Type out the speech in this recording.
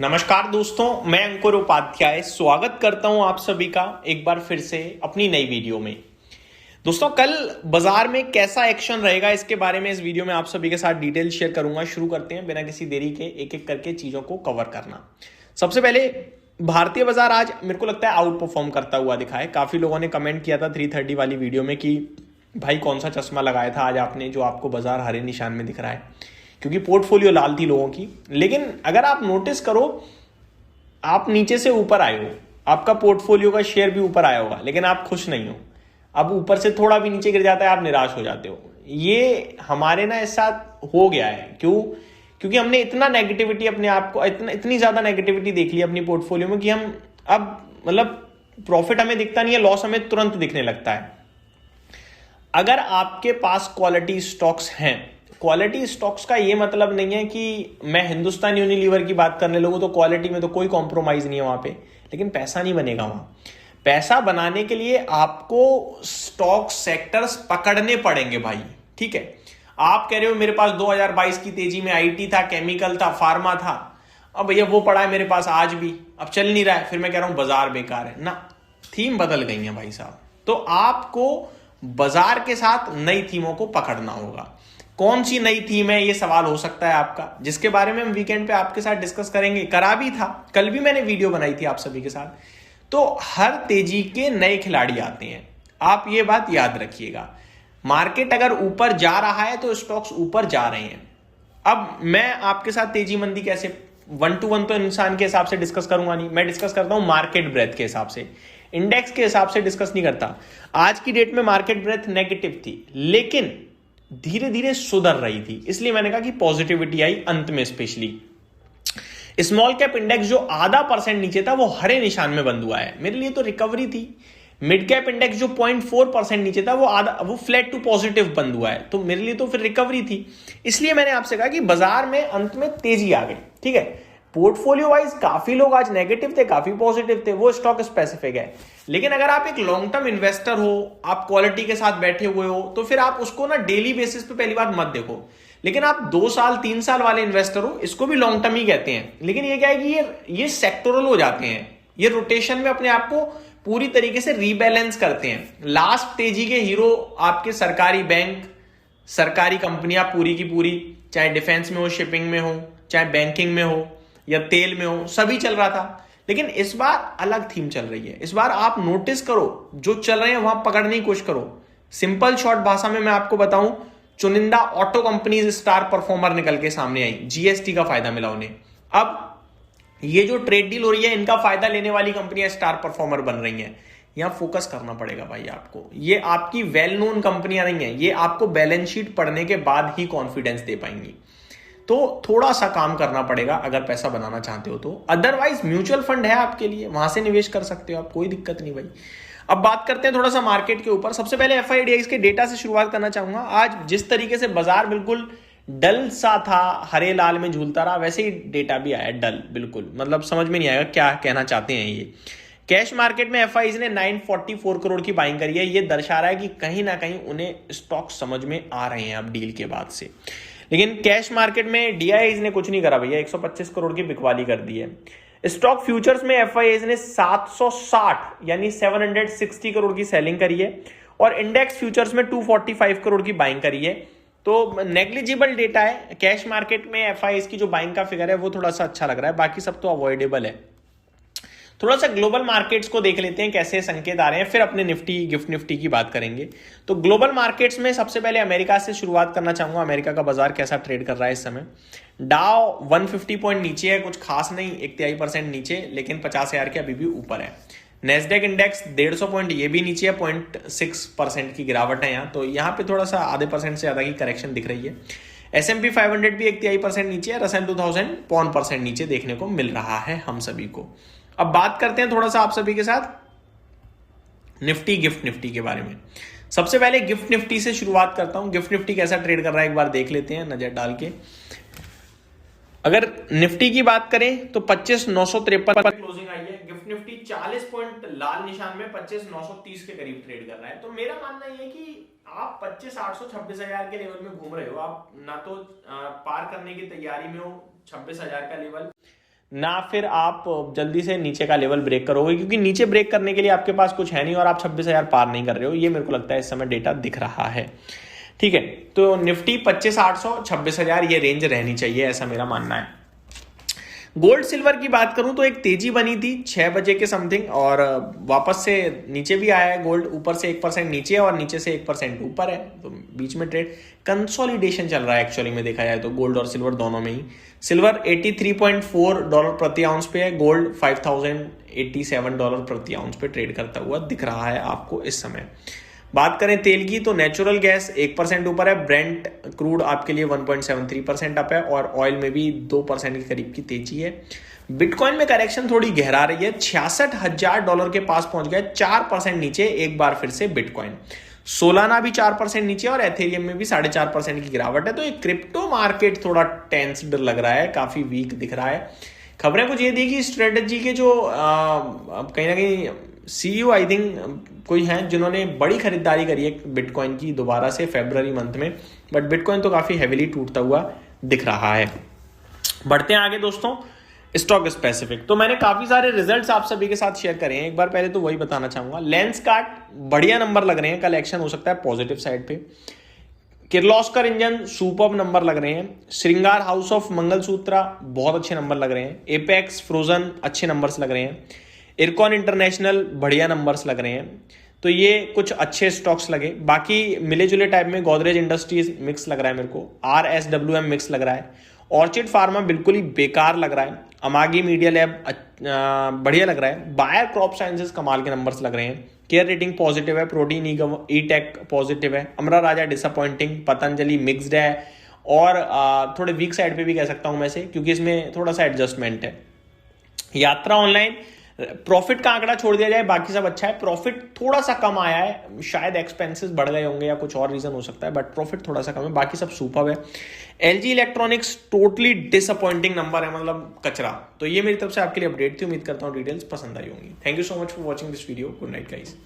नमस्कार दोस्तों, मैं अंकुर उपाध्याय स्वागत करता हूं आप सभी का एक बार फिर से अपनी नई वीडियो में। दोस्तों, कल बाजार में कैसा एक्शन रहेगा इसके बारे में इस वीडियो में आप सभी के साथ डिटेल शेयर करूंगा। शुरू करते हैं बिना किसी देरी के एक एक करके चीजों को कवर करना। सबसे पहले भारतीय बाजार आज मेरे को लगता है आउट परफॉर्म करता हुआ दिखा है। काफी लोगों ने कमेंट किया था 330 वाली वीडियो में कि भाई कौन सा चश्मा लगाया था आज आपने जो आपको बाजार हरे निशान में दिख रहा है, क्योंकि पोर्टफोलियो लाल थी लोगों की। लेकिन अगर आप नोटिस करो, आप नीचे से ऊपर आए हो, आपका पोर्टफोलियो का शेयर भी ऊपर आया होगा, लेकिन आप खुश नहीं हो। अब ऊपर से थोड़ा भी नीचे गिर जाता है, आप निराश हो जाते हो। ये हमारे ना इस साथ हो गया है। क्यों? क्योंकि हमने इतना नेगेटिविटी अपने आप को, इतनी ज्यादा नेगेटिविटी देख ली अपनी पोर्टफोलियो में कि हम अब प्रॉफिट हमें दिखता नहीं है, लॉस हमें तुरंत दिखने लगता है। अगर आपके पास क्वालिटी स्टॉक्स हैं, क्वालिटी स्टॉक्स का ये मतलब नहीं है कि मैं हिंदुस्तान यूनिलीवर की बात करने लगूं तो क्वालिटी में तो कोई कॉम्प्रोमाइज नहीं है वहां पे, लेकिन पैसा नहीं बनेगा वहां। पैसा बनाने के लिए आपको स्टॉक सेक्टर्स पकड़ने पड़ेंगे भाई। ठीक है, आप कह रहे हो मेरे पास 2022 की तेजी में आईटी था, केमिकल था, फार्मा था, अब भैया वो पड़ा है मेरे पास आज भी, अब चल नहीं रहा है, फिर मैं कह रहा हूं बाजार बेकार है ना। थीम बदल गई है भाई साहब। तो आपको बाजार के साथ नई थीमों को पकड़ना होगा। कौन सी नई थीम है, ये सवाल हो सकता है आपका, जिसके बारे में हम वीकेंड पे आपके साथ डिस्कस करेंगे। करा भी था, कल भी मैंने वीडियो बनाई थी आप सभी के साथ। तो हर तेजी के नए खिलाड़ी आते हैं, आप ये बात याद रखिएगा। मार्केट अगर ऊपर जा रहा है तो स्टॉक्स ऊपर जा रहे हैं। अब मैं आपके साथ तेजी मंदी कैसे 1 to 1 तो इंसान के हिसाब से डिस्कस करूंगा नहीं, मैं डिस्कस करता हूं मार्केट ब्रेथ के हिसाब से, इंडेक्स के हिसाब से डिस्कस नहीं करता। आज की डेट में मार्केट ब्रेथ नेगेटिव थी, लेकिन धीरे धीरे सुधर रही थी, इसलिए मैंने कहा कि पॉजिटिविटी आई अंत में। स्पेशली स्मॉल कैप इंडेक्स जो आधा % नीचे था वो हरे निशान में बंद हुआ है, मेरे लिए तो रिकवरी थी। मिड कैप इंडेक्स जो 0.4% नीचे था वो फ्लैट टू पॉजिटिव बंद हुआ है, तो मेरे लिए तो फिर रिकवरी थी। इसलिए मैंने आपसे कहा कि बाजार में अंत में तेजी आ गई। ठीक है, पोर्टफोलियो वाइज काफी लोग आज नेगेटिव थे, काफी पॉजिटिव थे, वो स्टॉक स्पेसिफिक है। लेकिन अगर आप एक लॉन्ग टर्म इन्वेस्टर हो, आप क्वालिटी के साथ बैठे हुए हो, तो फिर आप उसको ना डेली बेसिस पे पहली बार मत देखो। लेकिन आप 2 साल 3 साल वाले इन्वेस्टर हो, इसको भी लॉन्ग टर्म ही कहते हैं। लेकिन ये क्या है कि ये सेक्टोरल हो जाते हैं, ये रोटेशन में अपने आप को पूरी तरीके से रीबैलेंस करते हैं। लास्ट तेजी के हीरो आपके सरकारी बैंक, सरकारी कंपनियां पूरी की पूरी, चाहे डिफेंस में हो, शिपिंग में हो, चाहे बैंकिंग में हो या तेल में हो, सभी चल रहा था। लेकिन इस बार अलग थीम चल रही है। इस बार आप नोटिस करो, जो चल रहे हैं वहां पकड़ने की कोशिश करो। सिंपल शॉर्ट भाषा में मैं आपको बताऊं, चुनिंदा ऑटो कंपनीज स्टार परफॉर्मर निकल के सामने आई, जीएसटी का फायदा मिला उन्हें। अब ये जो ट्रेड डील हो रही है, इनका फायदा लेने वाली कंपनियां स्टार परफॉर्मर बन रही हैं। यहां फोकस करना पड़ेगा भाई आपको। ये आपकी वेल नोन कंपनियां नहीं है, ये आपको बैलेंस शीट पढ़ने के बाद ही कॉन्फिडेंस दे पाएंगी। तो थोड़ा सा काम करना पड़ेगा अगर पैसा बनाना चाहते हो तो। अदरवाइज म्यूचुअल फंड है आपके लिए, वहां से निवेश कर सकते हो आप, कोई दिक्कत नहीं भाई। अब बात करते हैं थोड़ा सा मार्केट के ऊपर। सबसे पहले एफआईडीआईज के डेटा से शुरुआत करना चाहूंगा। आज जिस तरीके से बाजार बिल्कुल डल सा था, हरे लाल में झूलता रहा, वैसे ही डेटा भी आया डल, बिल्कुल समझ में नहीं आएगा क्या कहना चाहते हैं ये। कैश मार्केट में एफआईज ने 944 करोड़ की बाइंग करी है। ये दर्शा रहा है कि कहीं ना कहीं उन्हें स्टॉक समझ में आ रहे हैं अब डील के बाद से। लेकिन कैश मार्केट में डीआईआईज ने कुछ नहीं करा भैया, 125 करोड़ की बिकवाली कर दी है। स्टॉक फ्यूचर्स में एफआईआईज ने 760 यानी 760 करोड़ की सेलिंग करी है, और इंडेक्स फ्यूचर्स में 245 करोड़ की बाइंग करी है। तो नेग्लिजिबल डेटा है। कैश मार्केट में एफआईआईज की जो बाइंग का फिगर है वो थोड़ा सा अच्छा लग रहा है, बाकी सब तो अवॉइडेबल है। थोड़ा सा ग्लोबल मार्केट्स को देख लेते हैं कैसे संकेत आ रहे हैं, फिर अपने निफ्टी गिफ्ट निफ्टी की बात करेंगे। तो ग्लोबल मार्केट्स में सबसे पहले अमेरिका से शुरुआत करना चाहूंगा। अमेरिका का बाजार कैसा ट्रेड कर रहा है इस समय। डाउ 150 पॉइंट नीचे है, कुछ खास नहीं, 1.3% नीचे, लेकिन 50,000 के अभी भी ऊपर है। नेस्डेक इंडेक्स 150 पॉइंट ये भी नीचे है, 0.6% की गिरावट है यहाँ। तो यहाँ पे थोड़ा सा आधे % से ज्यादा की करेक्शन दिख रही है। S&P 500 भी 1.3% नीचे है, रसेल 2000 0.5% नीचे देखने को मिल रहा है हम सभी को। अब बात करते हैं थोड़ा सा आप सभी के साथ निफ्टी गिफ्ट निफ्टी के बारे में। सबसे पहले गिफ्ट निफ्टी से शुरुआत करता हूं। गिफ्ट निफ्टी कैसा ट्रेड कर रहा है एक बार देख लेते हैं नजर डाल के। अगर निफ्टी की बात करें तो 25,953 पर क्लोजिंग आई है। गिफ्ट निफ्टी 40 पॉइंट लाल निशान में 25,930 के करीब ट्रेड कर रहा है। तो मेरा मानना यह है कि आप 25,800 26,000 के लेवल में घूम रहे हो। आप ना तो पार करने की तैयारी में हो 26,000 का लेवल, ना फिर आप जल्दी से नीचे का लेवल ब्रेक करोगे, क्योंकि नीचे ब्रेक करने के लिए आपके पास कुछ है नहीं और आप 26,000 पार नहीं कर रहे हो। ये मेरे को लगता है इस समय डेटा दिख रहा है। ठीक है, तो निफ्टी 25,800 26,000 ये रेंज रहनी चाहिए, ऐसा मेरा मानना है। गोल्ड सिल्वर की बात करूं तो एक तेजी बनी थी 6 बजे के समथिंग और वापस से नीचे भी आया है। गोल्ड ऊपर से 1% नीचे और नीचे से 1% ऊपर है, तो बीच में ट्रेड कंसोलिडेशन चल रहा है एक्चुअली में देखा जाए तो, गोल्ड और सिल्वर दोनों में ही। सिल्वर $83.4 प्रति आउंस पे है, गोल्ड $5,087 प्रति आउंस पे ट्रेड करता हुआ दिख रहा है आपको इस समय। बात करें तेल की तो नेचुरल गैस 1% ऊपर है, ब्रेंट क्रूड आपके लिए 1.73% अप है और ऑयल में भी 2% के करीब की तेजी है। बिटकॉइन में करेक्शन थोड़ी गहरा रही है, $66,000 के पास पहुंच गया, 4% नीचे एक बार फिर से बिटकॉइन। सोलाना भी 4% नीचे और एथेरियम में भी 4.5% की गिरावट है। तो ये क्रिप्टो मार्केट थोड़ा टेंस्ड लग रहा है, काफी वीक दिख रहा है। खबरें कुछ ये दी कि स्ट्रेटेजी के जो कहीं ना कहीं CEO आई थिंक कोई हैं जिन्होंने बड़ी खरीदारी करी है बिटकॉइन की दोबारा से फरवरी मंथ में, बट बिटकॉइन तो काफी हेविली टूटता हुआ दिख रहा है। बढ़ते हैं आगे दोस्तों, स्टॉक स्पेसिफिक। तो मैंने काफी सारे रिजल्ट्स आप सभी के साथ शेयर करे हैं, एक बार पहले तो वही बताना चाहूंगा। लेंसकार्ट बढ़िया नंबर लग रहे हैं, कल एक्शन हो सकता है पॉजिटिव साइड पे। किर्लोस्कर इंजन सुपर्ब नंबर लग रहे हैं। श्रृंगार हाउस ऑफ मंगलसूत्रा बहुत अच्छे नंबर लग रहे हैं। एपेक्स फ्रोजन अच्छे नंबर्स लग रहे हैं। इरकॉन इंटरनेशनल बढ़िया नंबर्स लग रहे हैं। तो ये कुछ अच्छे स्टॉक्स लगे। बाकी मिले जुले टाइप में गोदरेज इंडस्ट्रीज मिक्स लग रहा है मेरे को, RSWM मिक्स लग रहा है, ऑर्चिड फार्मा बिल्कुल ही बेकार लग रहा है, अमागी मीडिया लैब बढ़िया लग रहा है, बायर क्रॉप साइंसेस कमाल के नंबर्स लग रहे हैं, केयर रेटिंग पॉजिटिव है, प्रोटीन ई टेक पॉजिटिव है, अमरा राजा डिसअपॉइंटिंग, पतंजलि मिक्स्ड है और थोड़े वीक साइड पे भी कह सकता हूं मैं से, क्योंकि इसमें थोड़ा सा एडजस्टमेंट है। यात्रा ऑनलाइन प्रॉफिट का आंकड़ा छोड़ दिया जाए बाकी सब अच्छा है, प्रॉफिट थोड़ा सा कम आया है, शायद एक्सपेंसेस बढ़ गए होंगे या कुछ और रीजन हो सकता है, बट प्रॉफिट थोड़ा सा कम है, बाकी सब सुपर्ब है। LG electronics totally disappointing number है, मतलब कचरा। तो ये मेरी तरफ से आपके लिए अपडेट थी, उम्मीद करता हूँ डिटेल्स पसंद आई होंगी। Thank you so much for watching this video. Good night guys.